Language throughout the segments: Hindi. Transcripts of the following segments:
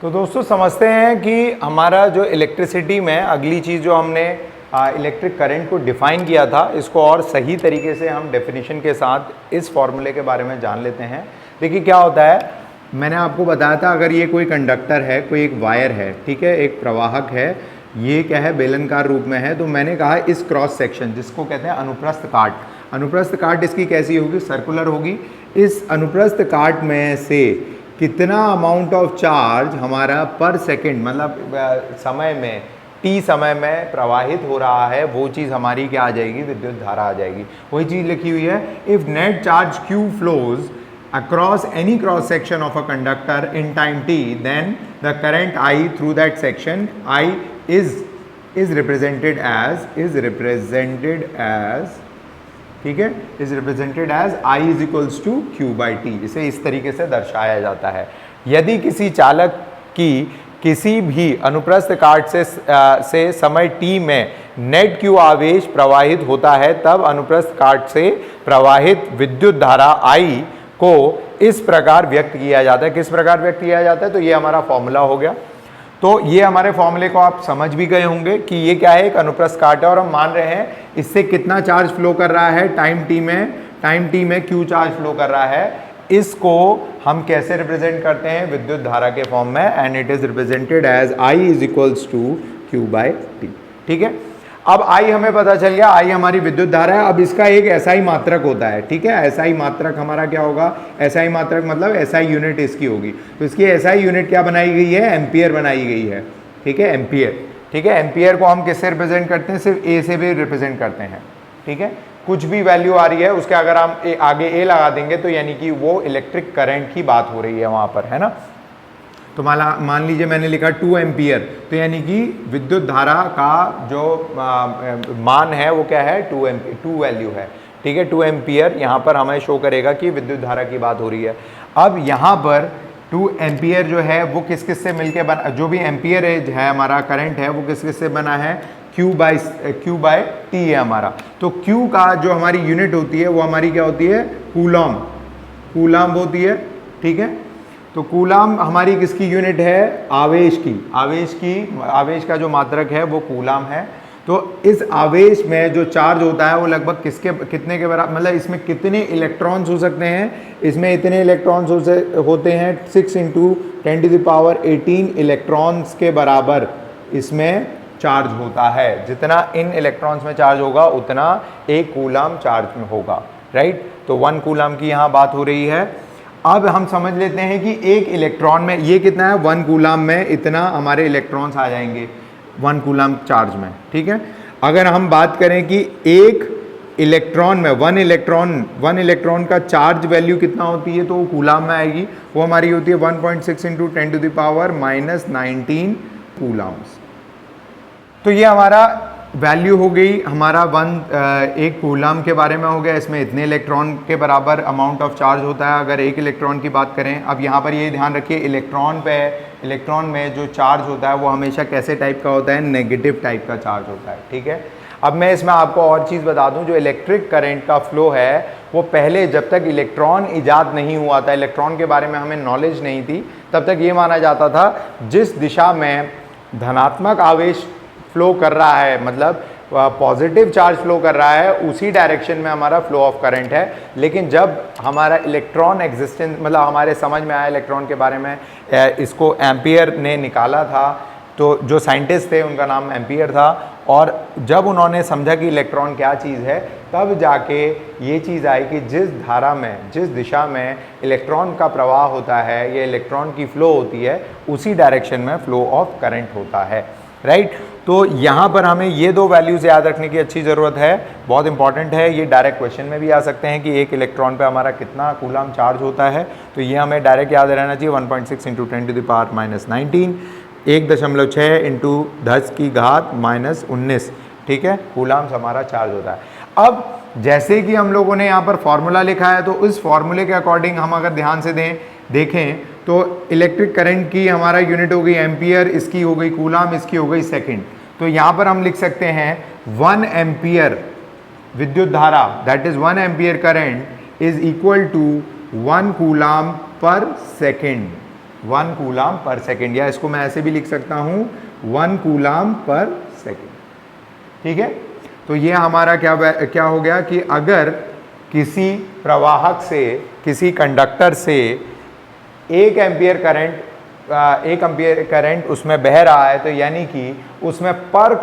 तो दोस्तों समझते हैं कि हमारा जो इलेक्ट्रिसिटी में अगली चीज़ जो हमने इलेक्ट्रिक करंट को डिफाइन किया था, इसको और सही तरीके से हम डेफिनेशन के साथ इस फॉर्मूले के बारे में जान लेते हैं। देखिए क्या होता है, मैंने आपको बताया था अगर ये कोई कंडक्टर है, कोई एक वायर है, ठीक है, एक प्रवाहक है, ये क्या है बेलनकार रूप में है, तो मैंने कहा इस क्रॉस सेक्शन जिसको कहते हैं अनुप्रस्थ काट, अनुप्रस्थ काट इसकी कैसी होगी, सर्कुलर होगी। इस अनुप्रस्थ काट में से कितना अमाउंट ऑफ चार्ज हमारा पर सेकंड मतलब समय में टी समय में प्रवाहित हो रहा है, वो चीज़ हमारी क्या आ जाएगी, विद्युत धारा आ जाएगी। वही चीज़ लिखी हुई है, if net charge Q flows across any cross section of a conductor in time t, then the current I through that section I is represented as ठीक है, is represented as I is equals to Q by T। इसे इस तरीके से दर्शाया जाता है। यदि किसी चालक की किसी भी अनुप्रस्थ काट से समय t में नेट Q आवेश प्रवाहित होता है, तब अनुप्रस्थ काट से प्रवाहित विद्युत धारा I को इस प्रकार व्यक्त किया जाता है। किस प्रकार व्यक्त किया जाता है, तो ये हमारा फॉर्मूला हो गया। तो ये हमारे फॉर्मूले को आप समझ भी गए होंगे कि ये क्या है, एक अनुप्रस्थ काट है और हम मान रहे हैं इससे कितना चार्ज फ्लो कर रहा है टाइम टी में Q चार्ज फ्लो कर रहा है। इसको हम कैसे रिप्रेजेंट करते हैं, विद्युत धारा के फॉर्म में, and it is represented as I is equals to Q by T। ठीक है, अब I हमें पता चल गया, I हमारी विद्युत धारा है। अब इसका एक SI मात्रक होता है, ठीक है, SI मात्रक हमारा क्या होगा, SI मात्रक मतलब SI यूनिट इसकी होगी। तो इसकी SI यूनिट क्या बनाई गई है, एम्पियर बनाई गई है, ठीक है, एम्पियर। ठीक है, एम्पियर को हम किससे रिप्रेजेंट करते हैं, सिर्फ A से भी रिप्रेजेंट करते हैं। ठीक है, कुछ भी वैल्यू आ रही है उसके अगर हम आगे A लगा देंगे तो यानी कि वो इलेक्ट्रिक करंट की बात हो रही है वहाँ पर, है ना। तो मान लीजिए मैंने लिखा 2 एम्पियर, तो यानी कि विद्युत धारा का जो मान है वो क्या है, 2 वैल्यू है। ठीक है, 2 एम्पियर यहाँ पर हमें शो करेगा कि विद्युत धारा की बात हो रही है। अब यहाँ पर 2 एम्पियर जो है वो किस किस से मिलके बना, जो भी एम्पियर है हमारा करंट है वो किस किस से बना है, Q बाय T है हमारा। तो Q का जो हमारी यूनिट होती है वो हमारी क्या होती है, कूलम होती है। ठीक है, तो कूलम हमारी किसकी यूनिट है, आवेश का जो मात्रक है वो कूलम है। तो इस आवेश में जो चार्ज होता है वो लगभग कितने के बराबर, मतलब इसमें कितने इलेक्ट्रॉन्स हो सकते हैं, इसमें इतने इलेक्ट्रॉन्स होते हैं 6 × 10⁻18 इलेक्ट्रॉन्स के बराबर इसमें चार्ज होता है। जितना इन इलेक्ट्रॉन्स में चार्ज होगा उतना एक कूलम चार्ज में होगा, राइट। तो 1 कूलम की यहाँ बात हो रही है। अब हम समझ लेते हैं कि एक इलेक्ट्रॉन में ये कितना है, 1 कूलम में इतना हमारे इलेक्ट्रॉन्स आ जाएंगे 1 कूलम चार्ज में। ठीक है, अगर हम बात करें कि एक इलेक्ट्रॉन में 1 इलेक्ट्रॉन का चार्ज वैल्यू कितना होती है, तो वो कूलम में आएगी, वो हमारी होती है 1.6 × 10⁻−19 कूलम्स। तो ये हमारा वैल्यू हो गई हमारा एक कूलम के बारे में हो गया, इसमें इतने इलेक्ट्रॉन के बराबर अमाउंट ऑफ चार्ज होता है अगर एक इलेक्ट्रॉन की बात करें। अब यहाँ पर ये ध्यान रखिए, इलेक्ट्रॉन में जो चार्ज होता है वो हमेशा कैसे टाइप का होता है, नेगेटिव टाइप का चार्ज होता है। ठीक है, अब मैं इसमें आपको और चीज़ बता दूं, जो इलेक्ट्रिक करंट का फ्लो है वो पहले जब तक इलेक्ट्रॉन ईजाद नहीं हुआ था, इलेक्ट्रॉन के बारे में हमें नॉलेज नहीं थी, तब तक ये माना जाता था जिस दिशा में धनात्मक आवेश फ्लो कर रहा है, मतलब पॉजिटिव चार्ज फ्लो कर रहा है, उसी डायरेक्शन में हमारा फ्लो ऑफ करंट है। लेकिन जब हमारा इलेक्ट्रॉन एग्जिस्टेंस, मतलब हमारे समझ में आया इलेक्ट्रॉन के बारे में, इसको एम्पियर ने निकाला था, तो जो साइंटिस्ट थे उनका नाम एम्पियर था, और जब उन्होंने समझा कि इलेक्ट्रॉन क्या चीज़ है, तब जाके ये चीज़ आई कि जिस धारा में, जिस दिशा में इलेक्ट्रॉन का प्रवाह होता है या इलेक्ट्रॉन की फ्लो होती है, उसी डायरेक्शन में फ्लो ऑफ करंट होता है, राइट। तो यहाँ पर हमें ये 2 वैल्यूज़ याद रखने की अच्छी ज़रूरत है, बहुत इंपॉर्टेंट है। ये डायरेक्ट क्वेश्चन में भी आ सकते हैं कि एक इलेक्ट्रॉन पे हमारा कितना कूलम चार्ज होता है, तो ये हमें डायरेक्ट याद रहना चाहिए, 1.6 × 10⁻−19 1.6 × 10⁻−19, ठीक है, कूलम्स हमारा चार्ज होता है। अब जैसे कि हम लोगों ने यहाँ पर फॉर्मूला लिखा है, तो इस फॉर्मूले के अकॉर्डिंग हम अगर ध्यान से देखें तो इलेक्ट्रिक करंट की हमारा यूनिट हो गई एम्पियर, इसकी हो गई कूलम, इसकी हो गई सेकंड। तो यहाँ पर हम लिख सकते हैं 1 एम्पियर विद्युत धारा, that is 1 ampere current is equal to 1 coulomb per second. 1 coulomb per second, या इसको मैं ऐसे भी लिख सकता हूँ 1 कूलाम पर सेकेंड। ठीक है, तो ये हमारा क्या हो गया कि अगर किसी प्रवाहक से, किसी कंडक्टर से 1 एम्पियर करंट उसमें बह रहा है, तो यानी कि उसमें पर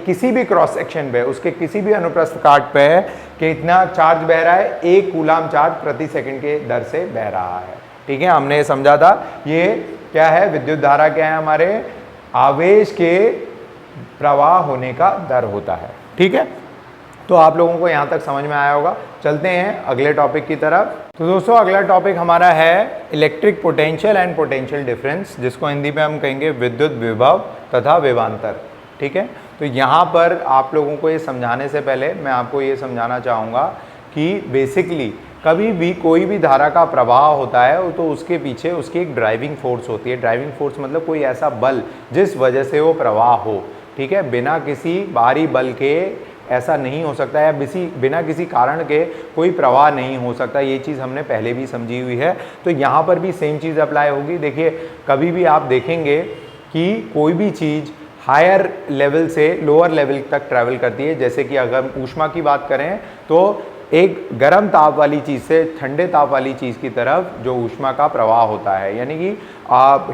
किसी भी क्रॉस सेक्शन पे, उसके किसी भी अनुप्रस्थ काट पे कितना चार्ज बह रहा है, 1 कूलाम चार्ज प्रति सेकंड के दर से बह रहा है। ठीक है, हमने ये समझा था। ये क्या है, विद्युत धारा क्या है, हमारे आवेश के प्रवाह होने का दर होता है। ठीक है, तो आप लोगों को यहाँ तक समझ में आया होगा। चलते हैं अगले टॉपिक की तरफ। तो दोस्तों अगला टॉपिक हमारा है electric potential and potential difference, जिसको हिंदी में हम कहेंगे विद्युत विभव तथा विभवांतर। ठीक है, तो यहाँ पर आप लोगों को ये समझाने से पहले मैं आपको ये समझाना चाहूँगा कि बेसिकली कभी भी कोई भी धारा का प्रवाह होता है तो उसके पीछे उसकी एक ड्राइविंग फोर्स होती है। ड्राइविंग फोर्स मतलब कोई ऐसा बल जिस वजह से वो प्रवाह हो। ठीक है, बिना किसी बाहरी बल के ऐसा नहीं हो सकता, या बिना किसी कारण के कोई प्रवाह नहीं हो सकता। ये चीज़ हमने पहले भी समझी हुई है, तो यहाँ पर भी सेम चीज़ अप्लाई होगी। देखिए, कभी भी आप देखेंगे कि कोई भी चीज़ हायर लेवल से लोअर लेवल तक ट्रैवल करती है। जैसे कि अगर हम ऊष्मा की बात करें तो एक गर्म ताप वाली चीज़ से ठंडे ताप वाली चीज़ की तरफ जो ऊष्मा का प्रवाह होता है, यानी कि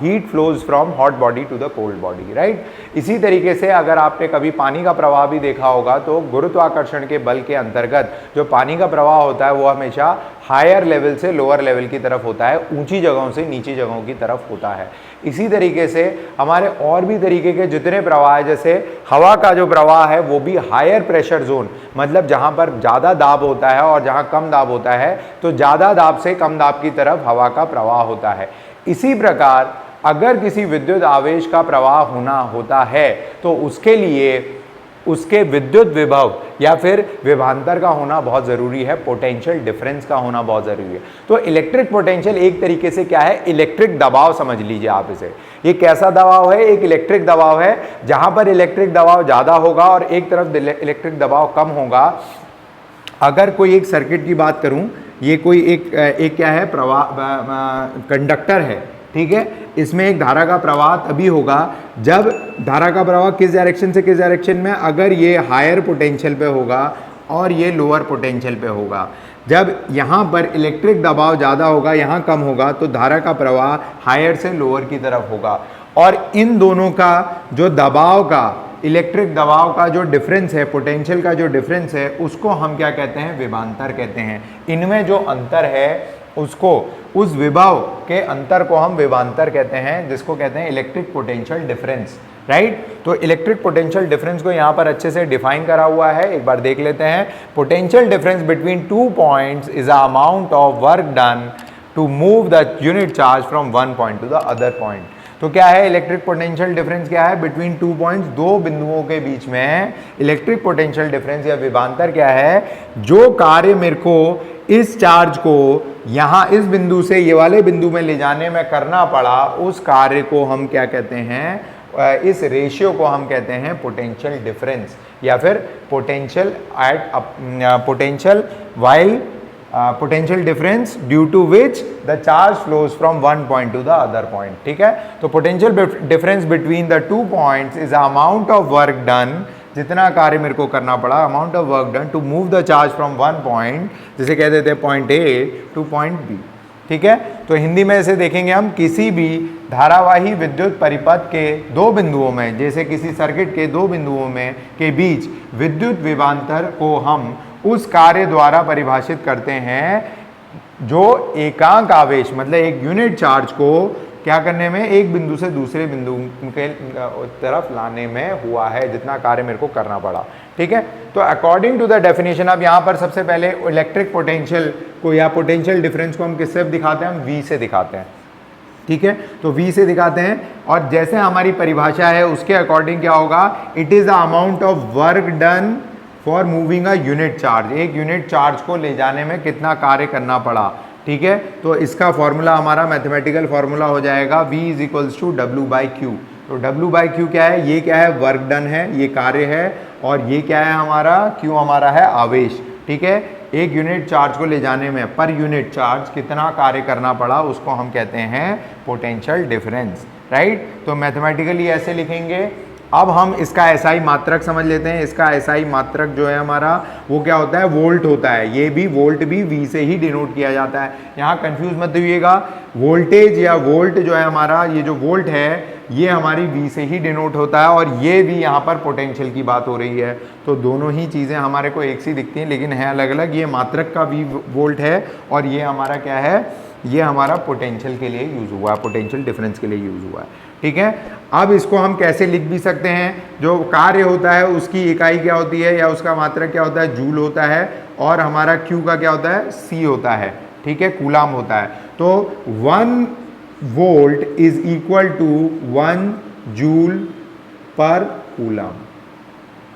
heat flows from hot body to the cold body, right. इसी तरीके से अगर आपने कभी पानी का प्रवाह भी देखा होगा तो गुरुत्वाकर्षण के बल के अंतर्गत जो पानी का प्रवाह होता है वो हमेशा हायर लेवल से लोअर लेवल की तरफ होता है, ऊंची जगहों से नीची जगहों की तरफ होता है। इसी तरीके से हमारे और भी तरीके के जितने प्रवाह है, जैसे हवा का जो प्रवाह है वो भी हायर प्रेशर जोन, मतलब जहाँ पर ज़्यादा दाब होता है और जहाँ कम दाब होता है, तो ज़्यादा दाब से कम दाब की तरफ हवा का प्रवाह होता है। इसी प्रकार अगर किसी विद्युत आवेश का प्रवाह होना होता है तो उसके लिए उसके विद्युत विभव या फिर विभवांतर का होना बहुत ज़रूरी है, पोटेंशियल डिफरेंस का होना बहुत ज़रूरी है। तो इलेक्ट्रिक पोटेंशियल एक तरीके से क्या है, इलेक्ट्रिक दबाव समझ लीजिए आप इसे। ये कैसा दबाव है, एक इलेक्ट्रिक दबाव है जहाँ पर इलेक्ट्रिक दबाव ज़्यादा होगा और एक तरफ इलेक्ट्रिक दबाव कम होगा। अगर कोई एक सर्किट की बात करूँ, ये कोई एक क्या है, कंडक्टर है, ठीक है। इसमें एक धारा का प्रवाह तभी होगा जब धारा का प्रवाह किस डायरेक्शन से किस डायरेक्शन में, अगर ये हायर पोटेंशियल पे होगा और ये लोअर पोटेंशियल पे होगा। जब यहाँ पर इलेक्ट्रिक दबाव ज़्यादा होगा, यहाँ कम होगा, तो धारा का प्रवाह हायर से लोअर की तरफ होगा। और इन दोनों का जो दबाव का, इलेक्ट्रिक दबाव का जो डिफरेंस है, पोटेंशियल का जो डिफरेंस है, उसको हम क्या कहते हैं, विभवांतर कहते हैं। इनमें जो अंतर है उसको, उस विभव के अंतर को हम विभवांतर कहते हैं, जिसको कहते हैं इलेक्ट्रिक पोटेंशियल डिफरेंस, राइट। तो इलेक्ट्रिक पोटेंशियल डिफरेंस को यहाँ पर अच्छे से डिफाइन करा हुआ है, एक बार देख लेते हैं। Potential difference between 2 points is the amount of work done to move the unit charge from one point to the other point. तो क्या है इलेक्ट्रिक पोटेंशियल डिफरेंस, क्या है, बिटवीन 2 पॉइंट्स, दो बिंदुओं के बीच में इलेक्ट्रिक पोटेंशियल डिफरेंस या विभवांतर क्या है, जो कार्य मेरे को इस चार्ज को यहाँ इस बिंदु से ये वाले बिंदु में ले जाने में करना पड़ा, उस कार्य को हम क्या कहते हैं, इस रेशियो को हम कहते हैं पोटेंशियल डिफरेंस, या फिर potential potential difference due to which the charge flows from one point to the other point. ठीक है, तो potential difference between the 2 points is amount of work done, जितना कार्य मेरे को करना पड़ा, amount of work done to move the charge from one point, जिसे कह देते हैं point A to point B. ठीक है, तो हिंदी में इसे देखेंगे हम, किसी भी धारावाही विद्युत परिपथ के दो बिंदुओं में, जैसे किसी सर्किट के दो बिंदुओं में के बीच विद्युत विभवांतर को हम उस कार्य द्वारा परिभाषित करते हैं जो एकांक आवेश, मतलब एक यूनिट चार्ज को क्या करने में, एक बिंदु से दूसरे बिंदु के तरफ लाने में हुआ है, जितना कार्य मेरे को करना पड़ा। ठीक है, तो अकॉर्डिंग टू द डेफिनेशन, अब यहाँ पर सबसे पहले इलेक्ट्रिक पोटेंशियल को या पोटेंशियल डिफरेंस को हम किससे दिखाते हैं, हम V से दिखाते हैं। ठीक है, तो V से दिखाते हैं, और जैसे हमारी परिभाषा है उसके अकॉर्डिंग क्या होगा, it is the amount of work done for moving a unit charge, एक यूनिट चार्ज को ले जाने में कितना कार्य करना पड़ा। ठीक है, तो इसका फॉर्मूला हमारा मैथमेटिकल फॉर्मूला हो जाएगा V is equals to W/Q। तो W/Q क्या है, ये क्या है, वर्क डन है, ये कार्य है, और ये क्या है हमारा, Q हमारा है आवेश। ठीक है, एक यूनिट चार्ज को ले जाने में पर यूनिट चार्ज कितना कार्य करना पड़ा उसको हम कहते हैं पोटेंशियल डिफरेंस, राइट। तो मैथमेटिकली ऐसे लिखेंगे। अब हम इसका एसआई मात्रक समझ लेते हैं। इसका एसआई मात्रक जो है हमारा वो क्या होता है, वोल्ट होता है। ये भी वोल्ट भी वी से ही डिनोट किया जाता है। यहाँ कंफ्यूज मत होइएगा, वोल्टेज या वोल्ट जो है हमारा, ये जो वोल्ट है ये हमारी वी से ही डिनोट होता है, और ये भी यहाँ पर पोटेंशियल की बात हो रही है। तो दोनों ही चीज़ें हमारे को एक सी दिखती हैं लेकिन है अलग अलग। ये मात्रक का वी वोल्ट है और ये हमारा क्या है, ये हमारा पोटेंशियल के लिए यूज़ हुआ है, पोटेंशियल डिफरेंस के लिए यूज़ हुआ है, ठीक है। अब इसको हम कैसे लिख भी सकते हैं, जो कार्य होता है उसकी इकाई क्या होती है या उसका मात्रक क्या होता है, जूल होता है, और हमारा क्यू का क्या होता है, सी होता है, ठीक है, कूलाम होता है। तो 1 volt is equal to 1 joule per coulomb,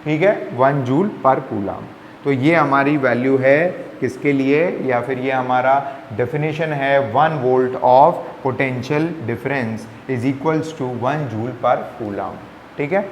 ठीक है, 1 जूल पर कूलाम। तो ये हमारी वैल्यू है किसके लिए, या फिर ये हमारा डेफिनेशन है 1 volt of potential difference is equals to 1 joule per coulomb, ठीक है।